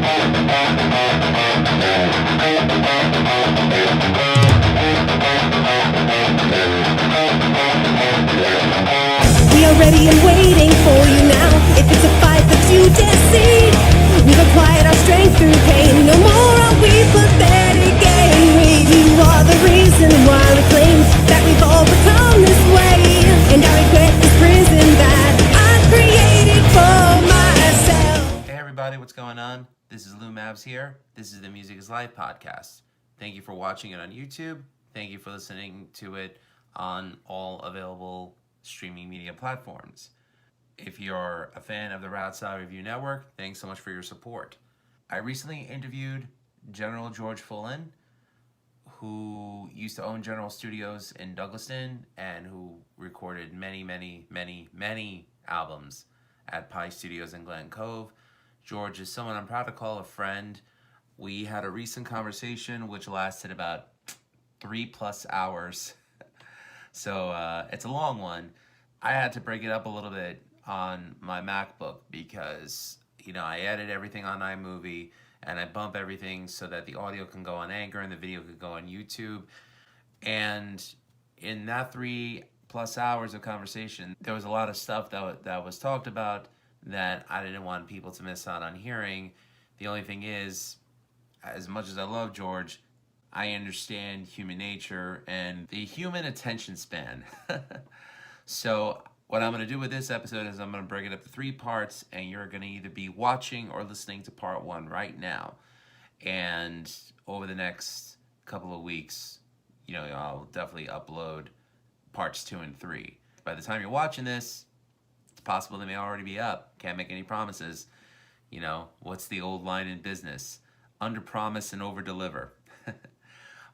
We are ready and waiting for you now. If it's a fight that you dare see, we've acquired our strength through pain. No more are we pathetic again. You are the reason why we claim that we've all become this way. And I regret this prison that I created for myself. Hey everybody, what's going on? This is Lou Mavs here. This is the Music is Life podcast. Thank you for watching it on YouTube. Thank you for listening to it on all available streaming media platforms. If you're a fan of the Route Review Network, thanks so much for your support. I recently interviewed General George Fullan, who used to own General Studios in Douglaston and who recorded many albums at Pie Studios in Glen Cove. George is someone I'm proud to call a friend. We had a recent conversation which lasted about 3+ hours. So it's a long one. I had to break it up a little bit on my MacBook because, I edit everything on iMovie and I bump everything so that the audio can go on Anchor and the video can go on YouTube. And in that 3+ hours of conversation, there was a lot of stuff that was talked about that I didn't want people to miss out on hearing. The only thing is, as much as I love George, I understand human nature and the human attention span. So what I'm going to do with this episode is I'm going to break it up to 3 parts, and you're going to either be watching or listening to part 1 right now. And over the next couple of weeks, I'll definitely upload parts 2 and 3. By the time you're watching this, it's possible they may already be up. Can't make any promises. What's the old line in business? Under promise and over deliver.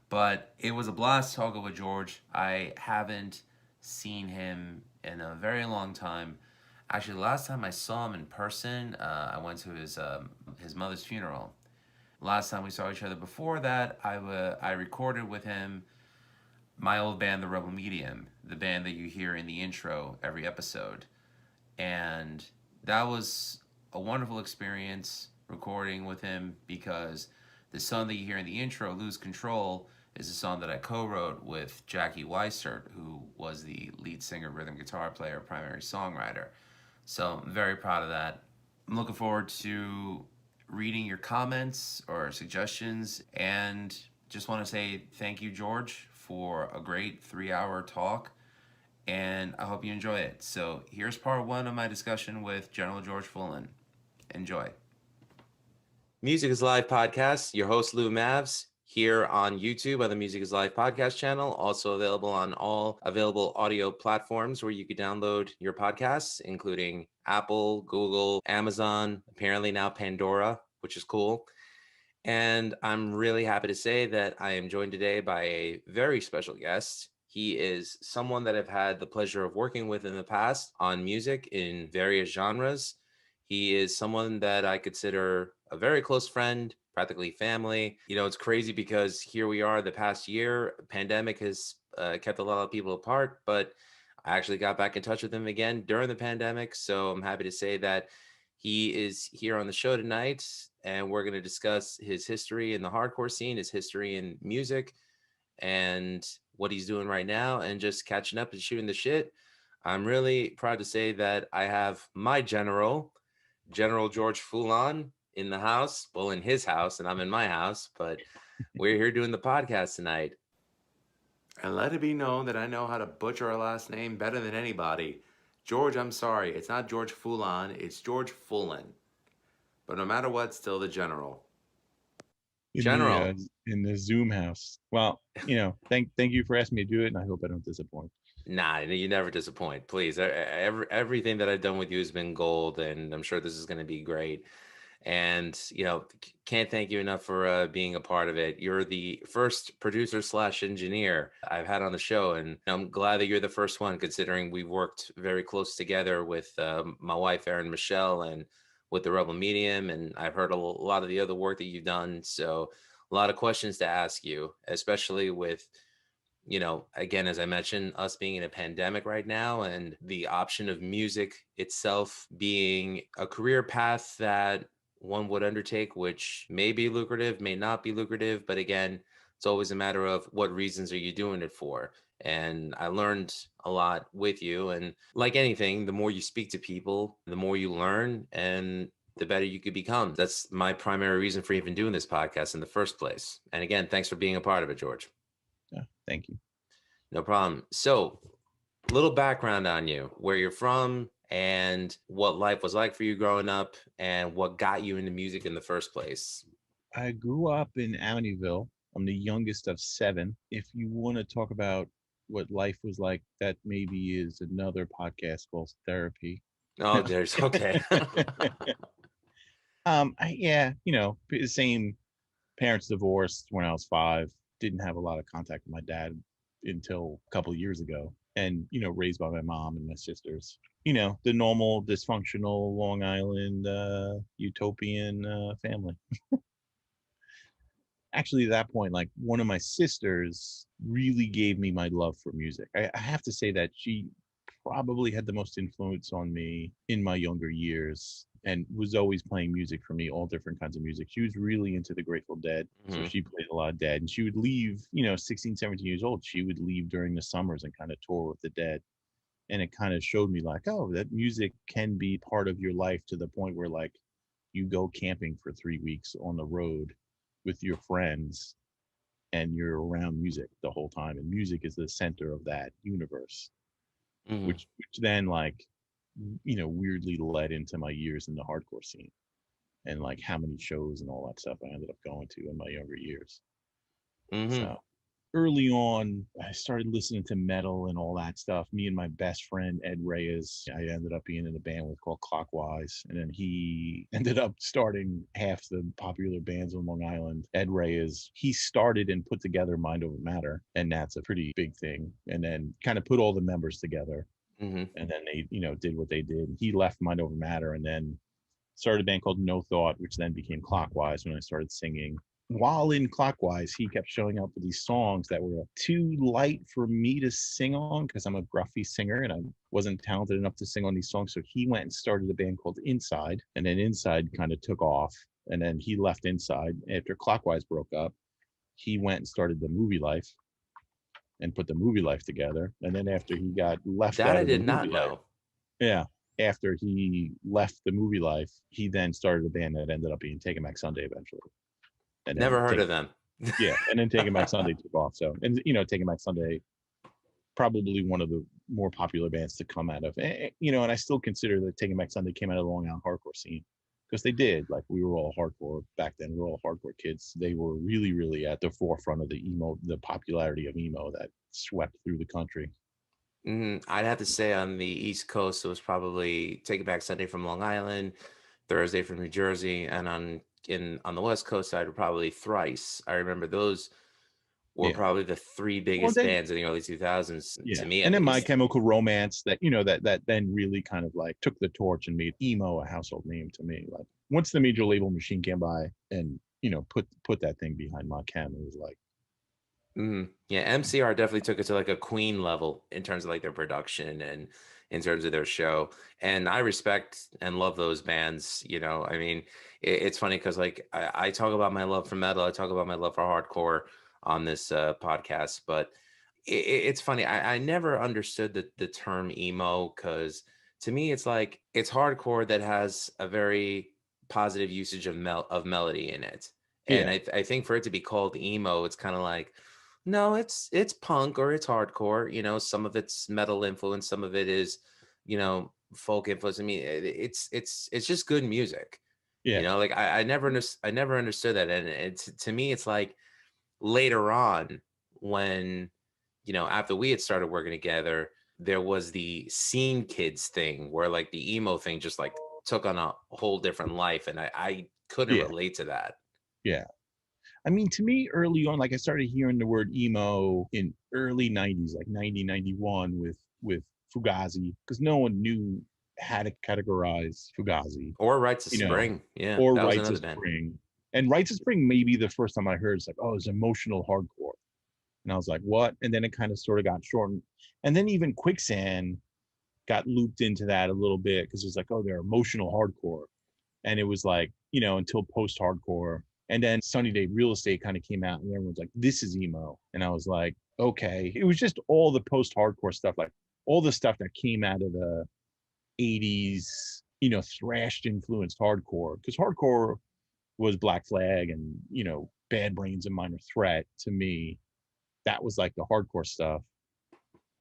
But it was a blast talking with George. I haven't seen him in a very long time. Actually, the last time I saw him in person, I went to his mother's funeral. Last time we saw each other before that, I recorded with him my old band, The Rebel Medium, the band that you hear in the intro every episode. And that was a wonderful experience recording with him because the song that you hear in the intro, Lose Control, is a song that I co-wrote with Jackie Weissert, who was the lead singer, rhythm guitar player, primary songwriter. So I'm very proud of that. I'm looking forward to reading your comments or suggestions, and just want to say thank you, George, for a great 3-hour talk, and I hope you enjoy it. So here's part 1 of my discussion with General George Fullan. Enjoy. Music is Live podcast, your host Lou Mavs, here on YouTube on the Music is Live podcast channel, also available on all available audio platforms where you can download your podcasts, including Apple, Google, Amazon, apparently now Pandora, which is cool. And I'm really happy to say that I am joined today by a very special guest. He is someone that I've had the pleasure of working with in the past on music in various genres. He is someone that I consider a very close friend, practically family. It's crazy because here we are the past year. Pandemic has kept a lot of people apart, but I actually got back in touch with him again during the pandemic. So I'm happy to say that he is here on the show tonight, and we're going to discuss his history in the hardcore scene, his history in music, and what he's doing right now, and just catching up and shooting the shit. I'm really proud to say that I have my General George Fullan, in the house, well, in his house, and I'm in my house, but we're here doing the podcast tonight. And let it be known that I know how to butcher a last name better than anybody. George, I'm sorry, it's not George Fullan, it's George Fullan. But no matter what, still the General. General. In the Zoom house. Well, thank you for asking me to do it, and I hope I don't disappoint. Nah, you never disappoint. Please, everything that I've done with you has been gold, and I'm sure this is going to be great. And, can't thank you enough for being a part of it. You're the first producer / engineer I've had on the show. And I'm glad that you're the first one, considering we've worked very close together with my wife, Erin Michelle, and with the Rebel Medium. And I've heard a lot of the other work that you've done. So a lot of questions to ask you, especially with, again, as I mentioned, us being in a pandemic right now, and the option of music itself being a career path that one would undertake, which may be lucrative, may not be lucrative, but again, it's always a matter of what reasons are you doing it for. And I learned a lot with you. And like anything, the more you speak to people, the more you learn and the better you could become. That's my primary reason for even doing this podcast in the first place. And again, thanks for being a part of it, George. Yeah, thank you. No problem. So, little background on you, where you're from, and what life was like for you growing up, and what got you into music in the first place. I grew up in Amityville. I'm the youngest of 7. If you want to talk about what life was like, that maybe is another podcast called Therapy. Oh, there's okay. Yeah, the same. Parents divorced when I was 5. Didn't have a lot of contact with my dad until a couple of years ago, and raised by my mom and my sisters. The normal dysfunctional Long Island utopian family. Actually, at that point, like, one of my sisters really gave me my love for music. I have to say that she probably had the most influence on me in my younger years, and was always playing music for me, all different kinds of music. She was really into the Grateful Dead. So she played a lot of Dead, and she would leave, 16, 17 years old. She would leave during the summers and kind of tour with the Dead. And it kind of showed me, like, oh, that music can be part of your life, to the point where, like, you go camping for 3 weeks on the road with your friends, and you're around music the whole time, and music is the center of that universe. Which then, like, weirdly led into my years in the hardcore scene, and like how many shows and all that stuff I ended up going to in my younger years. So early on, I started listening to metal and all that stuff. Me and my best friend, Ed Reyes, I ended up being in a band with called Clockwise. And then he ended up starting half the popular bands on Long Island. Ed Reyes, he started and put together Mind Over Matter. And that's a pretty big thing. And then kind of put all the members together. And then they, did what they did. He left Mind Over Matter and then started a band called No Thought, which then became Clockwise when I started singing. While in Clockwise, he kept showing up with these songs that were too light for me to sing on, because I'm a gruffy singer and I wasn't talented enough to sing on these songs. So he went and started a band called Inside, and then Inside kind of took off. And then he left Inside after Clockwise broke up. He went and started the Movie Life and put the Movie Life together. And then after he got left that out I of did the not Movie know. Life, yeah, after he left the Movie Life, he then started a band that ended up being Taking Back Sunday eventually. And never heard of them. Yeah, and then Taking Back Sunday took off. So, and Taking Back Sunday, probably one of the more popular bands to come out of, and I still consider that Taking Back Sunday came out of the Long Island hardcore scene, because they did. Like, we were all hardcore back then. We were all hardcore kids. They were really, really at the forefront of the popularity of emo that swept through the country. I'd have to say on the East Coast, it was probably Take It Back Sunday from Long Island, Thursday from New Jersey, and on the West Coast side, probably Thrice. I remember those were probably the 3 biggest bands in the early 2000s to me. And then My Chemical Romance, that that then really kind of like took the torch and made emo a household name to me. Like, once the major label machine came by and put that thing behind My Chem, it was like, yeah, MCR definitely took it to like a Queen level in terms of like their production and in terms of their show. And I respect and love those bands. I mean, it's funny because like I talk about my love for metal, I talk about my love for hardcore on this podcast, but it's funny. I never understood the term emo, because to me it's like it's hardcore that has a very positive usage of melody in it. And I think for it to be called emo, it's kind of like, no, it's punk or it's hardcore. Some of it's metal influence, some of it is, folk influence. I mean, it's just good music. Like I never understood that, and it's, to me, it's like later on when, after we had started working together, there was the scene kids thing where like the emo thing just like took on a whole different life, and I couldn't relate to that. Yeah. I mean, to me, early on, like, I started hearing the word emo in early 90s, like 90, 91 with Fugazi, because no one knew how to categorize Fugazi. Or Rites of Spring. Yeah. Or Rites of Spring. And Rites of Spring, maybe the first time I heard, it's like, oh, it's emotional hardcore. And I was like, what? And then it kind of sort of got shortened. And then even Quicksand got looped into that a little bit, because it was like, oh, they're emotional hardcore. And it was like, until post-hardcore. And then Sunny Day Real Estate kind of came out, and everyone's like, this is emo. And I was like, okay. It was just all the post-hardcore stuff, like all the stuff that came out of the 80s, thrashed influenced hardcore. Because hardcore was Black Flag and, Bad Brains and Minor Threat. To me, that was like the hardcore stuff.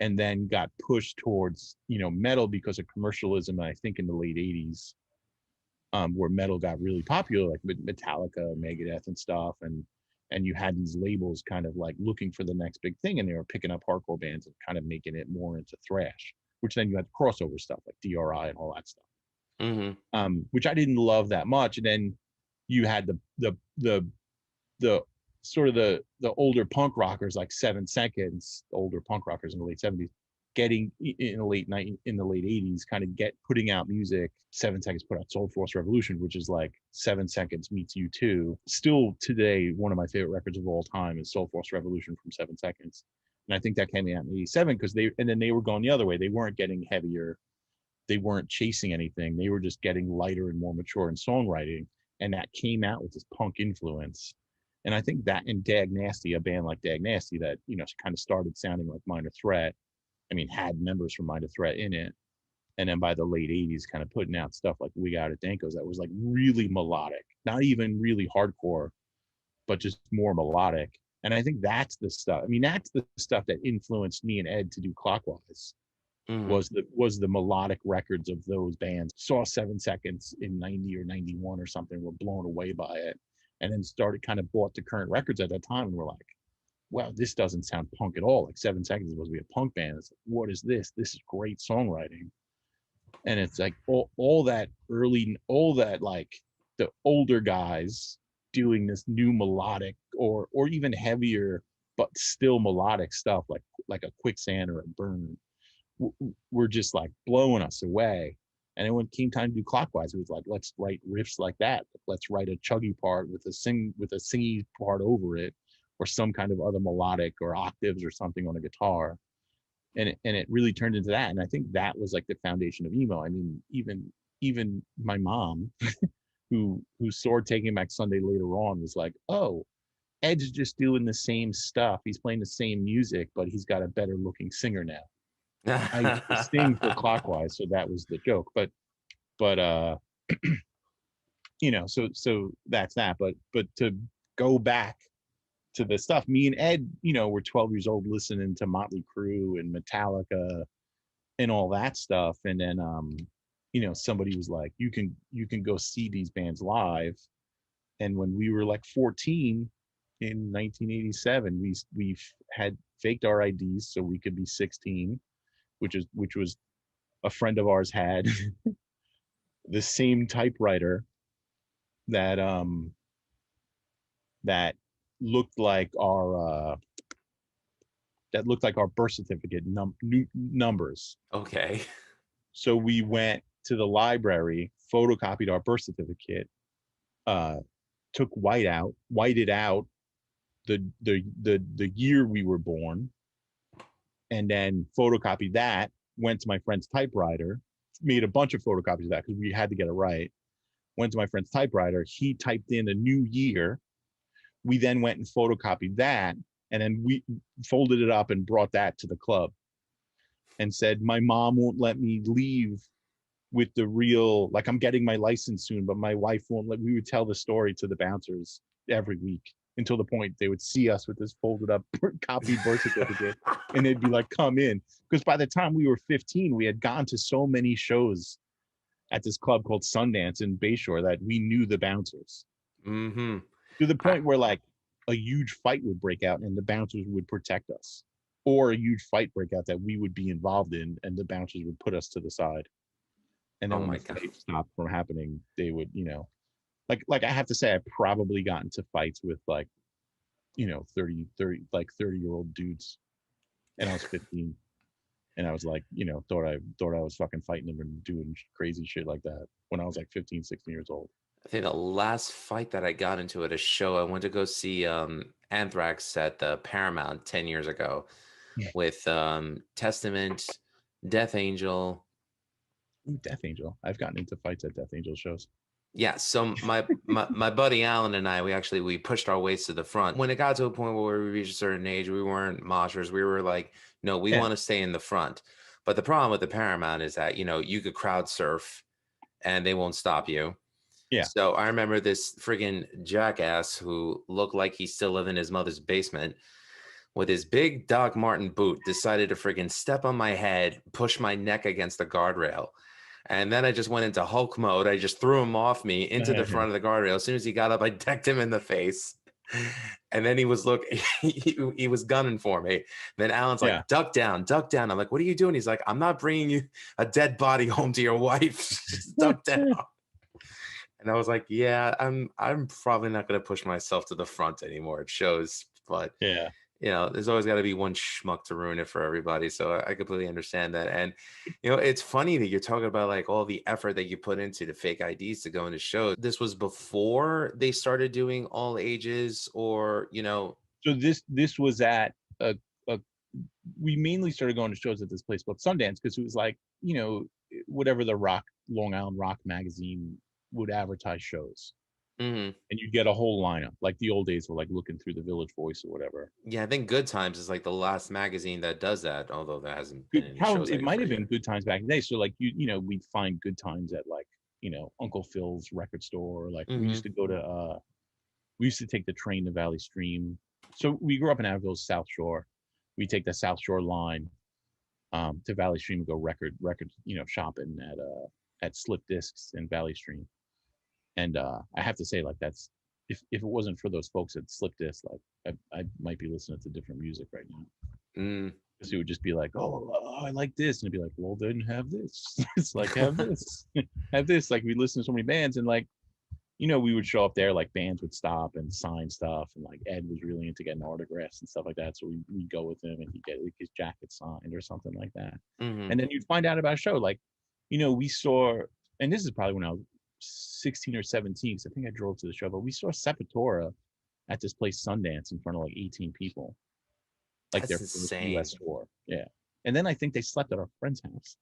And then got pushed towards, metal because of commercialism, I think in the late 80s. Where metal got really popular, like Metallica, Megadeth, and stuff, and you had these labels kind of like looking for the next big thing, and they were picking up hardcore bands and kind of making it more into thrash. Which then you had crossover stuff like DRI and all that stuff, which I didn't love that much. And then you had the sort of the older punk rockers like 7 Seconds, older punk rockers in the late 70s, getting in the late 80s, kind of putting out music. 7 Seconds put out Soul Force Revolution, which is like 7 Seconds meets U2. Still today, one of my favorite records of all time is Soul Force Revolution from 7 Seconds. And I think that came out in 87 because they were going the other way. They weren't getting heavier. They weren't chasing anything. They were just getting lighter and more mature in songwriting. And that came out with this punk influence. And I think that in Dag Nasty, a band like Dag Nasty that, kind of started sounding like Minor Threat, had members from Minor Threat in it. And then by the late 80s, kind of putting out stuff like We Got It Dankos that was like really melodic, not even really hardcore, but just more melodic. And I think that's the stuff. That's the stuff that influenced me and Ed to do Clockwise. Was the melodic records of those bands. Saw 7 Seconds in 90 or 91 or something, were blown away by it. And then bought the current records at that time and were like, wow, this doesn't sound punk at all. Like 7 Seconds is supposed to be a punk band. It's like, what is this? This is great songwriting. And it's like all that like the older guys doing this new melodic or even heavier, but still melodic stuff like a Quicksand or a Burn were just like blowing us away. And then when it came time to do Clockwise, it was like, let's write riffs like that. Let's write a chuggy part with a singy part over it, or some kind of other melodic or octaves or something on a guitar. And it really turned into that. And I think that was like the foundation of emo. Even my mom, who saw Taking Back Sunday later on, was like, oh, Ed's just doing the same stuff. He's playing the same music, but he's got a better looking singer now. I used to sing for Clockwise, so that was the joke. But so that's that. But to go back to the stuff, me and Ed, were 12 years old listening to Motley Crue and Metallica and all that stuff. And then somebody was like, you can go see these bands live. And when we were like 14 in 1987, we had faked our IDs so we could be 16, which was a friend of ours had the same typewriter that that looked like our birth certificate numbers. Okay. So we went to the library, photocopied our birth certificate, took whited out the year we were born, and then photocopied that, went to my friend's typewriter, made a bunch of photocopies of that because we had to get it right. Went to my friend's typewriter, he typed in a new year. We then went and photocopied that, and then we folded it up and brought that to the club and said, my mom won't let me leave with the real, like, I'm getting my license soon, but my wife won't let. We would tell the story to the bouncers every week until the point they would see us with this folded up copied birth certificate and they'd be like, come in. Because by the time we were 15, we had gone to so many shows at this club called Sundance in Bayshore that we knew the bouncers. Mm-hmm. To the point where like a huge fight would break out and the bouncers would protect us, or a huge fight break out that we would be involved in and the bouncers would put us to the side. And then when the fight stopped from happening, they would, like I have to say, I probably got into fights with 30-year-old dudes, and I was 15, and I was like, thought I was fucking fighting them and doing crazy shit like that when I was like 15, 16 years old. I think the last fight that I got into at a show, I went to go see Anthrax at the Paramount 10 years ago with Testament, Death Angel. Ooh, Death Angel. I've gotten into fights at Death Angel shows. Yeah, so my buddy Alan and I, we pushed our ways to the front. When it got to a point where we reached a certain age, we weren't moshers. We were like, no, we Yeah, want to stay in the front. But the problem with the Paramount is that, you could crowd surf and they won't stop you. yeah. So I remember this friggin' jackass who looked like he still lived in his mother's basement with his big Doc Martin boot decided to friggin' step on my head, push my neck against the guardrail. And then I just went into Hulk mode. I just threw him off me into the front of the guardrail. As soon as he got up, I decked him in the face. And then he was he was gunning for me. Then Alan's Yeah. like, duck down, duck down. I'm like, what are you doing? He's like, I'm not bringing you a dead body home to your wife. Just duck down. And I was like, yeah, I'm probably not going to push myself to the front anymore. It shows, but Yeah. there's always got to be one schmuck to ruin it for everybody. So I completely understand that. And, it's funny that you're talking about like all the effort that you put into the fake IDs to go into shows. This was before they started doing all ages or. So this was at a we mainly started going to shows at this place called Sundance because it was like, whatever the Long Island Rock magazine would advertise shows. Mhm. And you get a whole lineup, like the old days of like looking through the Village Voice or whatever. Yeah, I think Good Times is like the last magazine that does that, although there hasn't been any shows Probably it like might for have a been year. Good Times back in the day. So like we'd find Good Times at like, Uncle Phil's record store. Or like we Mhm. used to go to we used to take the train to Valley Stream. So we grew up in Adville's South Shore. We take the South Shore line to Valley Stream and go record shopping at Slip Discs in Valley Stream. And I have to say, like, that's if it wasn't for those folks at Slip Disc, like I might be listening to different music right now. Mm. Because it would just be like, oh, I like this, and it'd be like, well, then have this. It's like have this, have this. Like we listen to so many bands, and like, we would show up there, like bands would stop and sign stuff, and like Ed was really into getting autographs and stuff like that. So we'd go with him, and he'd get like, his jacket signed or something like that. Mhm. And then you'd find out about a show, like, we saw, and this is probably when I was 16 or 17, because I think I drove to the show, but we saw Sepultura at this place Sundance in front of like 18 people, like That's their first insane. US tour. Yeah. And then I think they slept at our friend's house.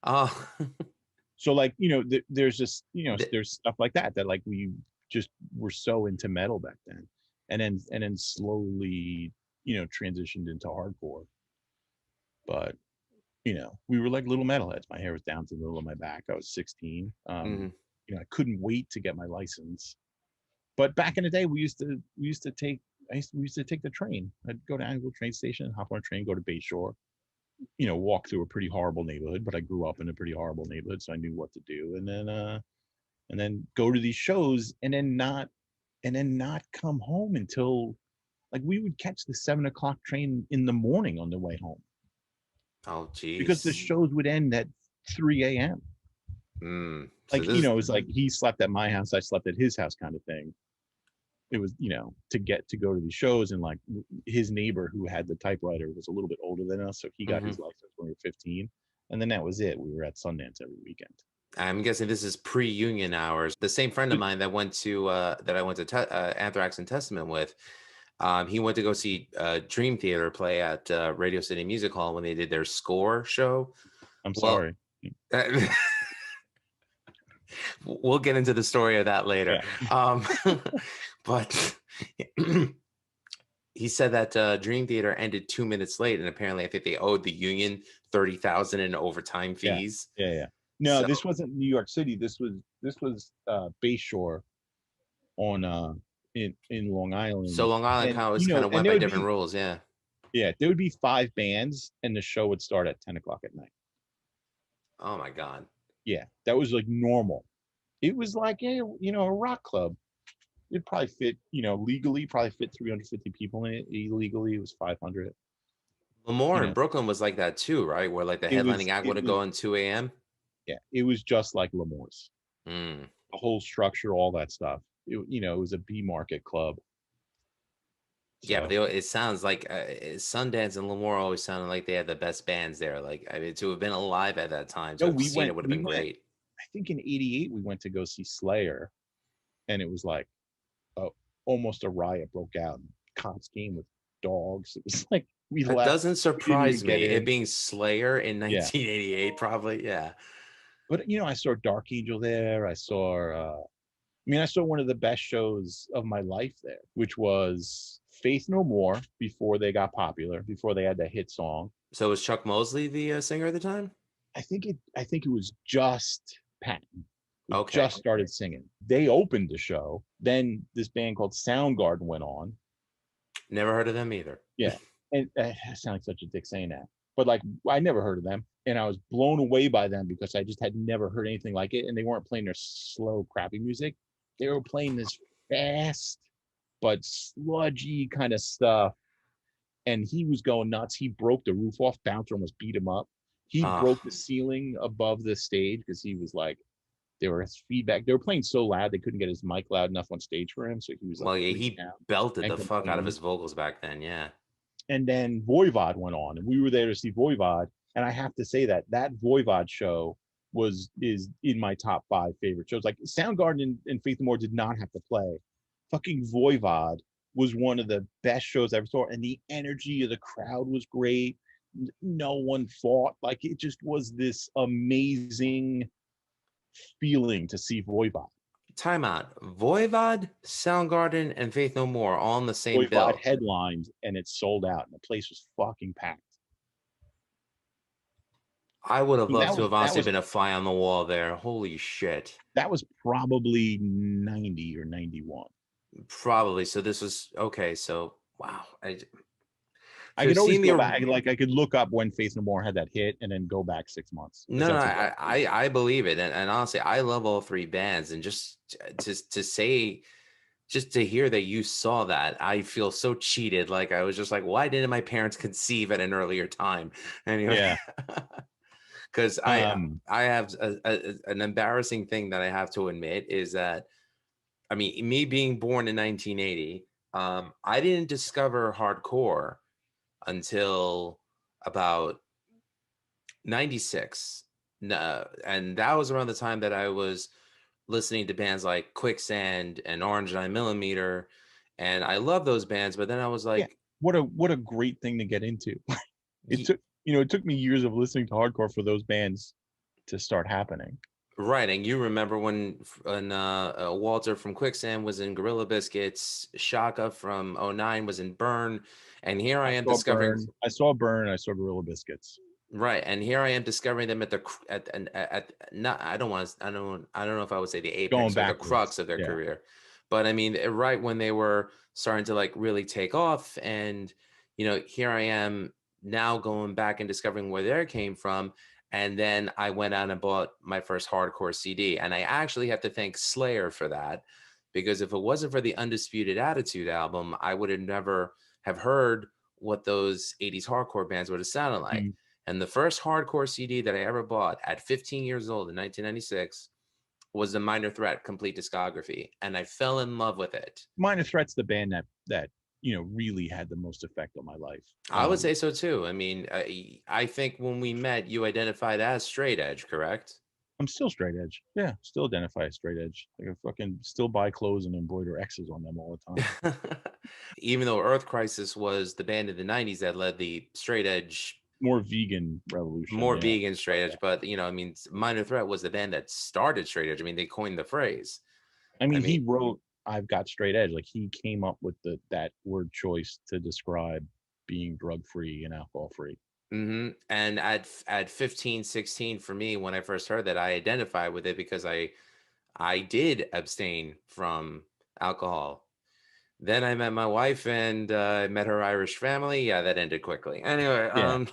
Oh. So like, there's just, Th- there's stuff like that like we just were so into metal back then. And then slowly, transitioned into hardcore. But, we were like little metalheads. My hair was down to the middle of my back. I was 16. Mhm. I couldn't wait to get my license. But back in the day, we used to take the train. I'd go to Angle train station, hop on a train, go to Bayshore, walk through a pretty horrible neighborhood, but I grew up in a pretty horrible neighborhood, so I knew what to do. And then go to these shows and then not come home until like we would catch the 7 o'clock train in the morning on the way home Oh, because the geez. shows would end at 3 a.m. Mm. So Like, this. it was like he slept at my house, I slept at his house kind of thing. It was, to go to these shows, and like his neighbor who had the typewriter was a little bit older than us. So he got his Mhm. license when we were 15. And then that was it. We were at Sundance every weekend. I'm guessing this is pre-union hours. The same friend of mine that I went to Anthrax and Testament with, he went to go see Dream Theater play at Radio City Music Hall when they did their score show. I'm Well, sorry. we'll get into the story of that later. Yeah. But he said that Dream Theater ended 2 minutes late, and apparently I think they owed the union $30,000 in overtime Yeah. fees. Yeah. No, So- this wasn't New York City. This was Bayshore on in Long Island. So Long Island And, kind of was and went there by would different be- rules, yeah. Yeah, there would be 5 bands, and the show would start at 10 o'clock at night. Oh my God. Yeah, that was like normal. It was like a rock club. It'd probably fit, legally probably fit 350 people in it. Illegally, it was 500. Lemoore in Brooklyn was like that too, right? Where like the headlining act would go in 2 a.m. Yeah, it was just like Lemoore's. Mm. The whole structure, all that stuff. It was a B market club. Yeah, So, but it sounds like Sundance and Lemoore always sounded like they had the best bands there. Like, I mean, to have been alive at that time, to No, have we seen it went- would have we been went- great. I think in '88 we went to go see Slayer, and it was like almost a riot broke out. Cops came with dogs. It was like we That left. doesn't surprise get me. It in. being Slayer in Yeah. 1988, probably. Yeah. But I saw Dark Angel there. I saw I mean, I saw one of the best shows of my life there, which was Faith No More before they got popular, before they had that hit song. So was Chuck Mosley the singer at the time? I think it was just Patton, who Okay. just started singing. They opened the show. Then this band called Soundgarden went on. Never heard of them either. Yeah, and I sound like such a dick saying that, but like I never heard of them, and I was blown away by them because I just had never heard anything like it. And they weren't playing their slow, crappy music; they were playing this fast but sludgy kind of stuff. And he was going nuts. He broke the roof off. Bouncer almost beat him up. He Ah, broke the ceiling above the stage because he was like, there was feedback. They were playing so loud they couldn't get his mic loud enough on stage for him, so he was like well, yeah, freaking he out belted and the fuck out of complaining. his vocals back then. Yeah. And then Voivod went on, and we were there to see Voivod. And I have to say that Voivod show is in my top 5 favorite shows. Like Soundgarden and Faith No More did not have to play. Fucking Voivod was one of the best shows I ever saw, and the energy of the crowd was great. No one fought. Like it just was this amazing feeling to see Voivod. Time out. Voivod, Soundgarden, and Faith No More all on the same Voivod bill. headlined, and it sold out, and the place was fucking packed. I would have So loved that to was have that honestly was been a fly on the wall there. Holy shit. that was probably 90 or 91. Probably. So this was okay. So wow. I So could always seeing go the back, like I could look up when Faith No More had that hit and then go back 6 months because no, no, that's exactly. I believe it, and honestly, I love all three bands, and just to say, just to hear that you saw that, I feel so cheated. Like I was just like, why didn't my parents conceive at an earlier time? Anyway, Yeah. because Um. I have an embarrassing thing that I have to admit is that I mean, me being born in 1980, I didn't discover hardcore until about 96. No, and that was around the time that I was listening to bands like Quicksand and Orange 9mm, and I love those bands, but then I was Yeah. like, What a great thing to get into. It "Ye- took it took me years of listening to hardcore for those bands to start happening. right, and you remember when Walter from Quicksand was in Gorilla Biscuits, Shaka from '09 was in Burn, and here I I am saw discovering Burn. I saw Burn. I saw Gorilla Biscuits. right, and here I am discovering them at the not I don't know if I would say the Going apex or the backwards. crux of their Yeah. career, but I mean right when they were starting to like really take off, and here I am now going back and discovering where they came from, and then I went out and bought my first hardcore CD, and I actually have to thank Slayer for that, because if it wasn't for the Undisputed Attitude album, I would have never have heard what those 80s hardcore bands would have sounded like. Mm. And the first hardcore CD that I ever bought at 15 years old in 1996 was the Minor Threat complete discography, and I fell in love with it. Minor Threat's the band that really had the most effect on my life. I would say so too. I mean, I think when we met, you identified as straight edge, correct? I'm still straight edge. Yeah, still identify as straight edge. Like I fucking still buy clothes and embroider X's on them all the time. Even though Earth Crisis was the band in the 90s that led the straight edge, More vegan revolution. more Yeah. vegan straight edge, but I mean, Minor Threat was the band that started straight edge. I mean, they coined the phrase. I I mean, mean, he wrote "I've Got Straight Edge." Like he came up with that word choice to describe being drug free and alcohol free. And at 15, 16, for me, when I first heard that, I identified with it because I did abstain from alcohol. Then I met my wife and I met her Irish family. Yeah, that ended quickly. Anyway, Yeah.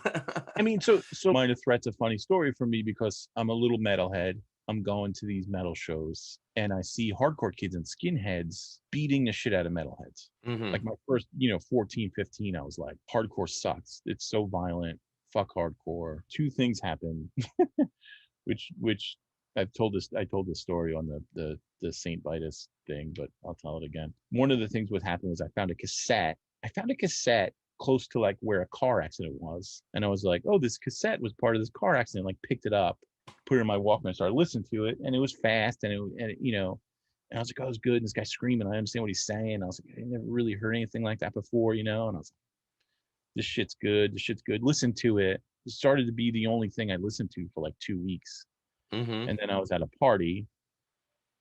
I mean, so Minor Threat's a funny story for me because I'm a little metalhead. I'm going to these metal shows and I see hardcore kids and skinheads beating the shit out of metalheads. mhm. Like my first, 14, 15, I was like, hardcore sucks. It's so violent. Fuck hardcore. Two things happen, which I told this story on the St. Vitus thing, but I'll tell it again. One of the things what happened was I found a cassette close to like where a car accident was. And I was like, oh, this cassette was part of this car accident, like picked it up, put it in my Walkman, started listening to it, and it was fast and and I was like, oh, it's good. And this guy's screaming. I understand what he's saying. I was like, I never really heard anything like that before, And I was like, this shit's good. This shit's good. Listen to it. It started to be the only thing I listened to for like 2 weeks. Mhm. And then I was at a party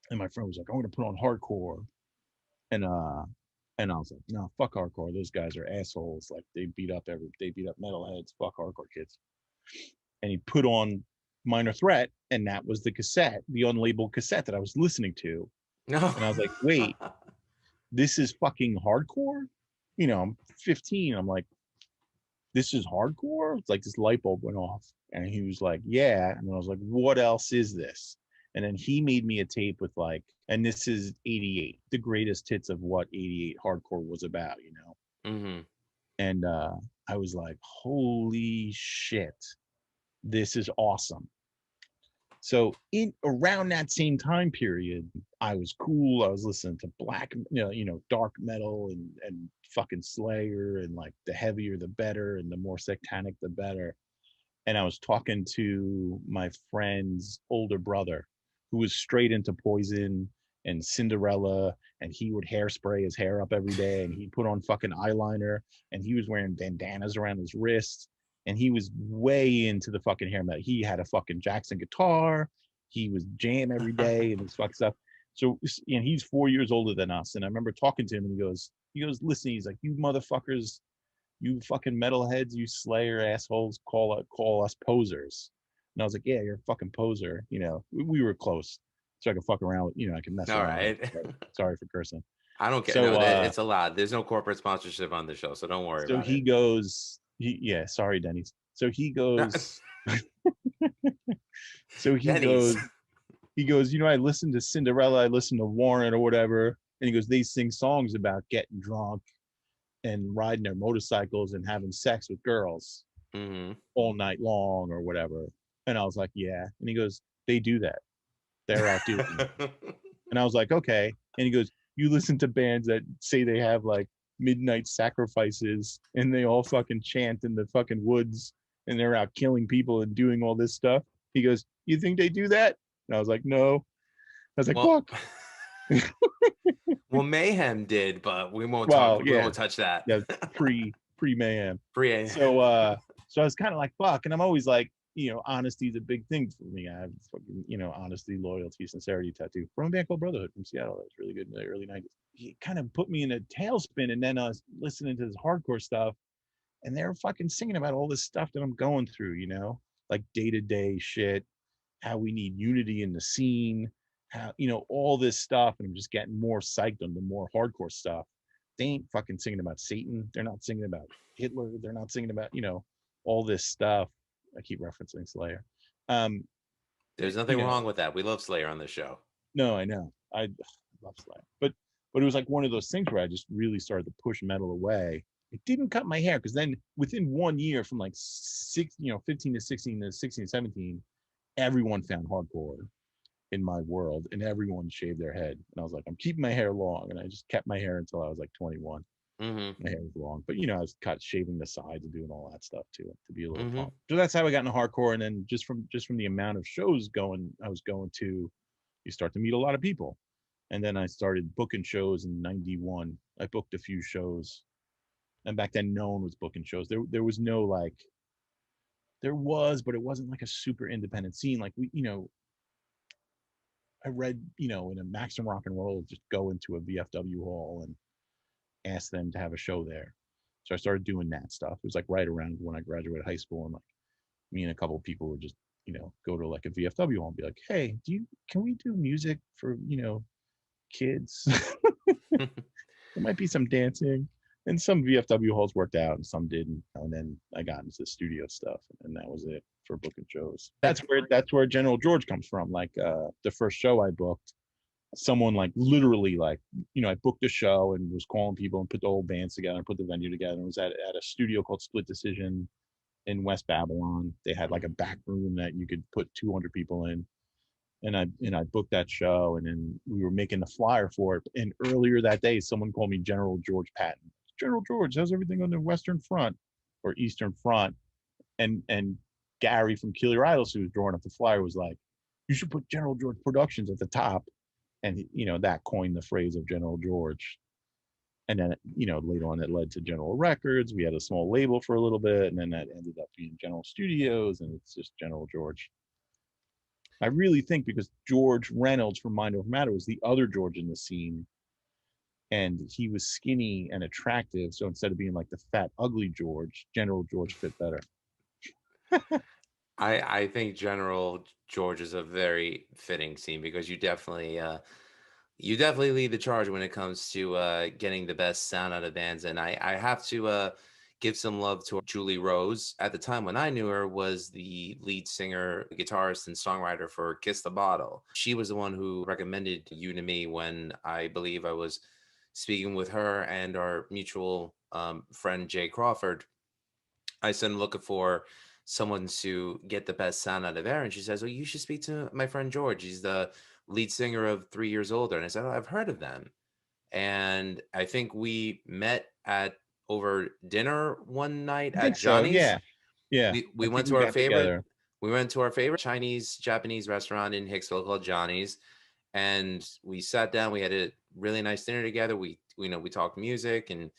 And my friend was like, I'm gonna put on hardcore. And and I was like, no, fuck hardcore. Those guys are assholes. Like they beat up metalheads. Fuck hardcore kids. And he put on Minor Threat, and that was the cassette, the unlabeled cassette that I was listening to. No. And I was like, wait, this is fucking hardcore? You know, I'm 15. I'm like, this is hardcore? It's like this light bulb went off. And he was like, yeah. And I was like, what else is this? And then he made me a tape with like, and this is 88, the greatest hits of what 88 hardcore was about, you know? Mm-hmm. And I was like, holy shit, this is awesome. So in around that same time period, I was cool. I was listening to black, dark metal and fucking Slayer, and like the heavier the better and the more satanic the better. And I was talking to my friend's older brother, who was straight into Poison and Cinderella, and he would hairspray his hair up every day, and he'd put on fucking eyeliner, and he was wearing bandanas around his wrists, and he was way into the fucking hair metal. He had a fucking Jackson guitar. He was jam every day and this fucking stuff. So, and he's 4 years older than us. And I remember talking to him, and he goes, listen, he's like, you motherfuckers, you fucking metalheads, you Slayer assholes, call us posers. And I was like, yeah, you're a fucking poser. You know, we were close, so I could fuck around with, I could mess All around. right. Sorry for cursing. I don't care. So, No, it's allowed. There's no corporate sponsorship on the show, so don't worry so about he it. goes, yeah, sorry, Denny's. So he goes, so Denny's. he goes, I listened to Cinderella, I listened to Warren or whatever. And he goes, they sing songs about getting drunk and riding their motorcycles and having sex with girls Mm-hmm. all night long or whatever. And I was like, yeah. And he goes, they do that. They're out doing it. And I was like, okay. And he goes, you listen to bands that say they have like midnight sacrifices and they all fucking chant in the fucking woods and they're out killing people and doing all this stuff. He goes, you think they do that? And I was like, no. I was like, Well, fuck. well, Mayhem did, but we won't Well, we yeah. won't touch that. Yeah, pre mayhem. Pre. So so I was kind of like, fuck. And I'm always like, honesty is a big thing for me. I have fucking, honesty, loyalty, sincerity tattoo from a band called Brotherhood from Seattle. That was really good in the early 90s. He kind of put me in a tailspin, and then I was listening to this hardcore stuff, and they're fucking singing about all this stuff that I'm going through, like day-to-day shit, how we need unity in the scene, how, all this stuff. And I'm just getting more psyched on the more hardcore stuff. They ain't fucking singing about Satan. They're not singing about Hitler. They're not singing about, all this stuff. I keep referencing Slayer. There's nothing wrong with that. We love Slayer on this show. No, I know. I love Slayer. But it was like one of those things where I just really started to push metal away. It didn't cut my hair, because then within 1 year, from like 15 to 16 to 16 to 17, everyone found hardcore in my world, and everyone shaved their head. And I was like, I'm keeping my hair long. And I just kept my hair until I was like 21. Mm-hmm. My hair was long, but I was shaving the sides and doing all that stuff to be a little Mm-hmm. fun. So that's how I got into hardcore. And then just from the amount of shows I was going to, you start to meet a lot of people. And then I started booking shows in 91. I booked a few shows, and back then no one was booking shows. There was no like, there was, but it wasn't like a super independent scene. Like I read, in a Maximum Rock and Roll, just go into a VFW hall and ask them to have a show there. So I started doing that stuff. It was like right around when I graduated high school, and like me and a couple of people would just, go to like a VFW hall and be like, hey, can we do music for, kids? There might be some dancing. And some VFW halls worked out and some didn't. And then I got into the studio stuff, and that was it for booking shows. That's where General George comes from. Like the first show I booked, someone like literally like, I booked a show and was calling people and put the whole bands together and put the venue together. And it was at a studio called Split Decision in West Babylon. They had like a back room that you could put 200 people in. And I booked that show, and then we were making the flyer for it. And earlier that day, someone called me General George Patton. General George, how's everything on the Western Front or Eastern Front? And Gary from Kill Your Idols, who was drawing up the flyer, was like, you should put General George Productions at the top. And, that coined the phrase of General George. And then, later on it led to General Records. We had a small label for a little bit, and then that ended up being General Studios, and it's just General George. I really think because George Reynolds from Mind Over Matter was the other George in the scene, and he was skinny and attractive. So instead of being like the fat, ugly George, General George fit better. I think General George is a very fitting scene because you definitely lead the charge when it comes to getting the best sound out of bands. And I have to give some love to Julie Rose. At the time when I knew her, was the lead singer, guitarist, and songwriter for Kiss the Bottle. She was the one who recommended you to me when I believe I was speaking with her and our mutual friend Jay Crawford. I said, I'm looking for someone to get the best sound out of air. And she says, well, you should speak to my friend George. He's the lead singer of 3 Years Older. And I said, oh, I've heard of them. And I think we met at over dinner one night I at think so. Johnny's. Yeah. Yeah. We I went think to we our got favorite together. we went to our favorite Chinese Japanese restaurant in Hicksville called Johnny's, and we sat down. We had a really nice dinner together. We talked music, and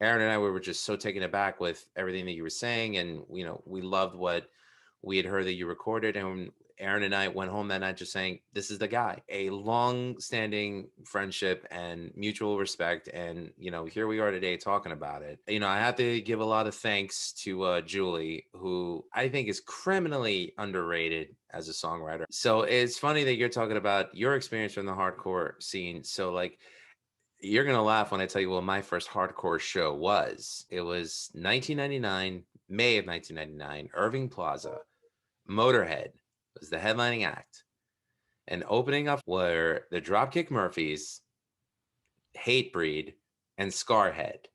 Aaron and I were just so taken aback with everything that you were saying, and we loved what we had heard that you recorded. And Aaron and I went home that night just saying, this is the guy. A long-standing friendship and mutual respect, and here we are today talking about it. I have to give a lot of thanks to Julie, who I think is criminally underrated as a songwriter. So it's funny that you're talking about your experience from the hardcore scene. So like, you're going to laugh when I tell you what my first hardcore show was. It was 1999, May of 1999, Irving Plaza. Motorhead was the headlining act. And opening up were the Dropkick Murphys, Hatebreed, and Scarhead.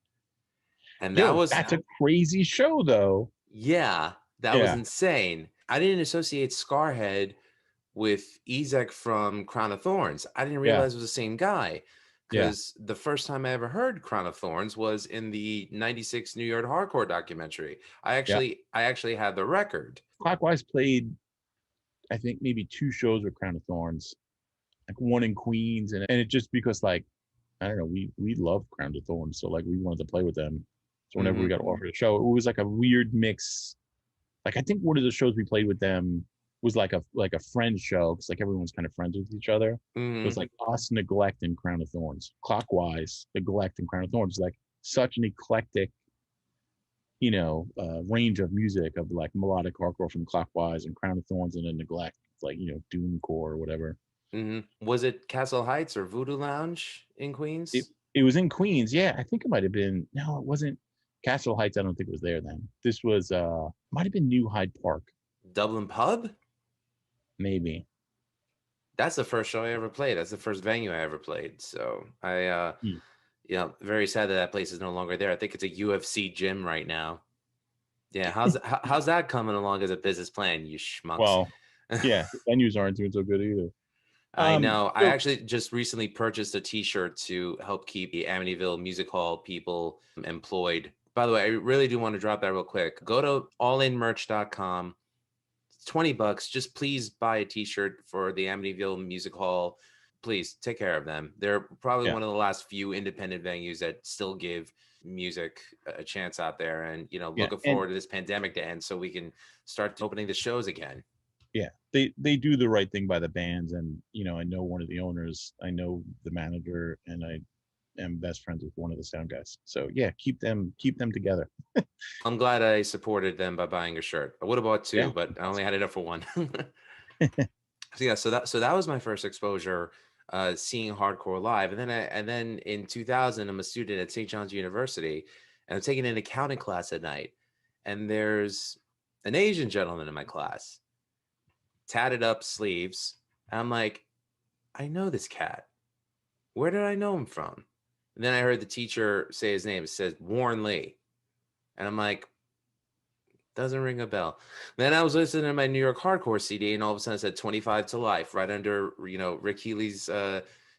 And that Yo, was, that's a crazy show, though. yeah, that was Yeah. insane. I didn't associate Scarhead with Ezek from Crown of Thorns. I didn't Yeah. realize it was the same guy. Yeah. Because the first time I ever heard Crown of Thorns was in the '96 New York Hardcore documentary. I Yeah. actually had the record. Clockwise played, I think, maybe 2 shows with Crown of Thorns, like one in Queens, and it just because, like, I don't know, we loved Crown of Thorns, so like we wanted to play with them. So whenever we got offered a show, it was like a weird mix. Like I think one of the shows we played with them was like a friend show because like everyone's kind of friends with each other. So it was like us, Neglect, and Crown of Thorns. Clockwise, Neglect, and Crown of Thorns, like such an eclectic, range of music of like melodic hardcore from Clockwise and Crown of Thorns, and then Neglect, like doomcore or whatever. Was it Castle Heights or Voodoo Lounge in It Queens? it was in Queens, yeah. I think it might have been. No, it wasn't Castle Heights. I don't think it was there then. This was might have been New Hyde Park, Dublin Pub? maybe. That's the first show I ever played. That's the first venue I ever played. So I, Hmm. very sad that place is no longer there. I think it's a UFC gym right now. Yeah, how's that coming along as a business plan, you schmucks? Well, yeah, venues aren't doing so good either. I know. I So actually just recently purchased a T-shirt to help keep the Amityville Music Hall people employed. By the way, I really do want to drop that real quick. Go to allinmerch.com. It's $20. Just please buy a T-shirt for the Amityville Music Hall. Please take care of them. They're probably yeah, one of the last few independent venues that still give music a chance out there. And yeah, looking and forward to this pandemic to end so we can start opening the shows again. yeah, they do the right thing by the bands, and I know one of the owners, I know the manager, and I am best friends with one of the sound guys. So yeah, keep them together. I'm glad I supported them by buying a shirt. I would have bought two, Yeah. but I only had enough for one. So yeah, so that was my first exposure seeing hardcore live. And then in 2000, I'm a student at St. John's University, and I'm taking an accounting class at night. And there's an Asian gentleman in my class, tatted up sleeves. And I'm like, I know this cat. Where did I know him from? And then I heard the teacher say his name. It says Warren Lee. And I'm like, doesn't ring a bell. Then I was listening to my New York hardcore CD, and all of a sudden it said 25 to Life. Right under, Rick Healy's